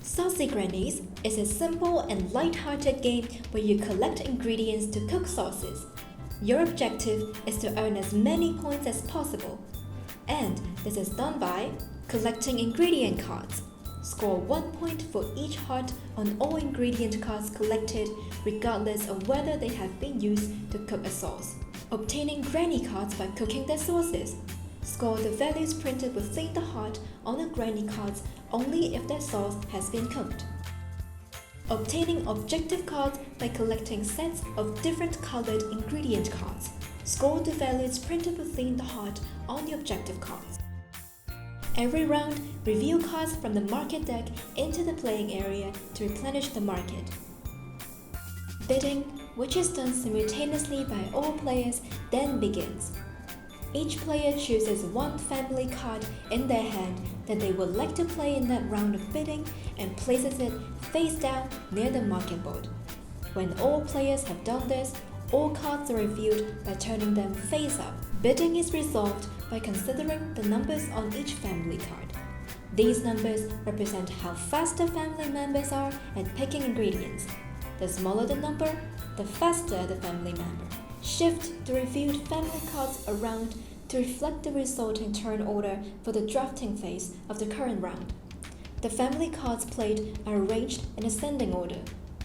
Saucy Grannies is a simple and light-hearted game where you collect ingredients to cook sauces. Your objective is to earn as many points as possible. And this is done by collecting ingredient cards. Score 1 point for each heart on all ingredient cards collected, regardless of whether they have been used to cook a sauce. Obtaining granny cards by cooking their sauces. Score the values printed within the heart on the granny cards only if their sauce has been cooked. Obtaining objective cards by collecting sets of different colored ingredient cards. Score the values printed within the heart on the objective cards. Every round, reveal cards from the market deck into the playing area to replenish the market. Bidding, which is done simultaneously by all players, then begins. Each player chooses one family card in their hand that they would like to play in that round of bidding and places it face down near the market board. When all players have done this, all cards are revealed by turning them face up. Bidding is resolved by considering the numbers on each family card. These numbers represent how fast the family members are at picking ingredients. The smaller the number, the faster the family member. Shift the revealed family cards around to reflect the resulting turn order for the drafting phase of the current round. The family cards played are arranged in ascending order,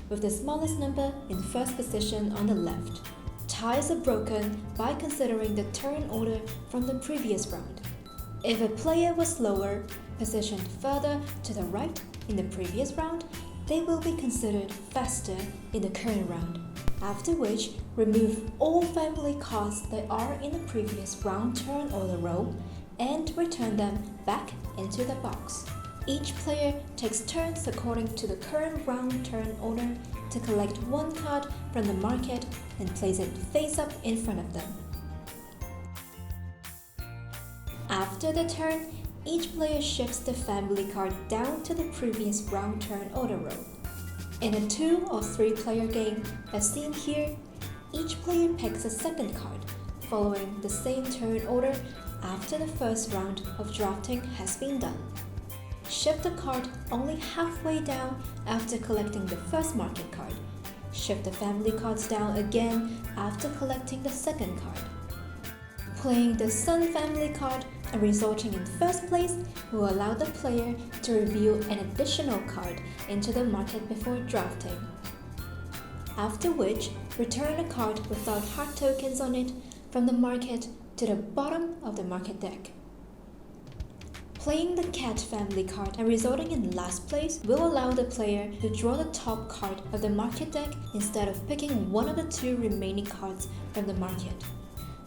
with the smallest number in first position on the left. Ties are broken by considering the turn order from the previous round. If a player was lower, positioned further to the right in the previous round, they will be considered faster in the current round. After which, remove all family cards that are in the previous round turn order row and return them back into the box. Each player takes turns according to the current round turn order to collect one card from the market and place it face up in front of them. After the turn, each player shifts the family card down to the previous round turn order row. In a 2 or 3 player game, as seen here, each player picks a second card, following the same turn order after the first round of drafting has been done. Shift the card only halfway down after collecting the first market card. Shift the family cards down again after collecting the second card. Playing the Sun family card and resulting in first place will allow the player to reveal an additional card into the market before drafting. After which, return a card without heart tokens on it from the market to the bottom of the market deck. Playing the Cat family card and resulting in last place will allow the player to draw the top card of the market deck instead of picking one of the 2 remaining cards from the market.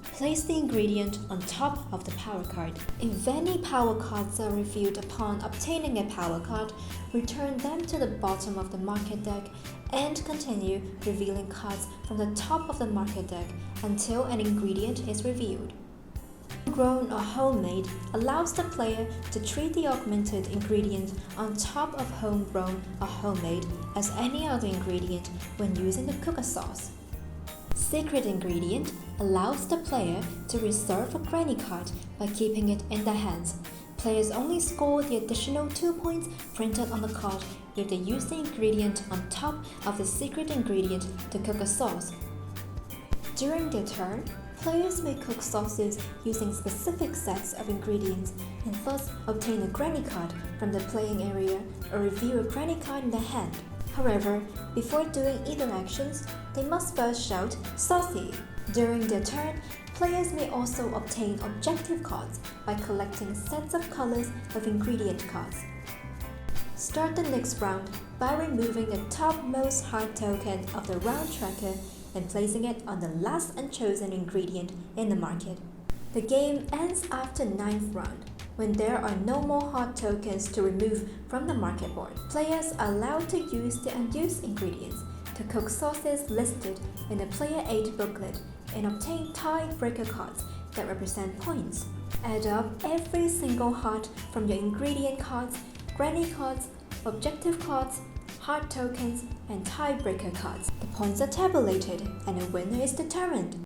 Place the ingredient on top of the power card. If any power cards are revealed upon obtaining a power card, return them to the bottom of the market deck and continue revealing cards from the top of the market deck until an ingredient is revealed. Homegrown or homemade allows the player to treat the augmented ingredient on top of homegrown or homemade as any other ingredient when using the cooker sauce. Secret ingredient allows the player to reserve a granny card by keeping it in their hands. Players only score the additional 2 points printed on the card if they use the ingredient on top of the secret ingredient to cook a sauce. During their turn, players may cook sauces using specific sets of ingredients and thus obtain a granny card from the playing area or reveal a granny card in their hand. However, before doing either actions, they must first shout "Saucy!" During their turn, players may also obtain objective cards by collecting sets of colors of ingredient cards. Start the next round by removing the topmost heart token of the round tracker and placing it on the last unchosen ingredient in the market. The game ends after 9th round, when there are no more heart tokens to remove from the market board. Players are allowed to use the unused ingredients to cook sauces listed in the Player Aid booklet and obtain tiebreaker cards that represent points. Add up every single heart from your ingredient cards, granny cards, objective cards, heart tokens, and tiebreaker cards. The points are tabulated and a winner is determined.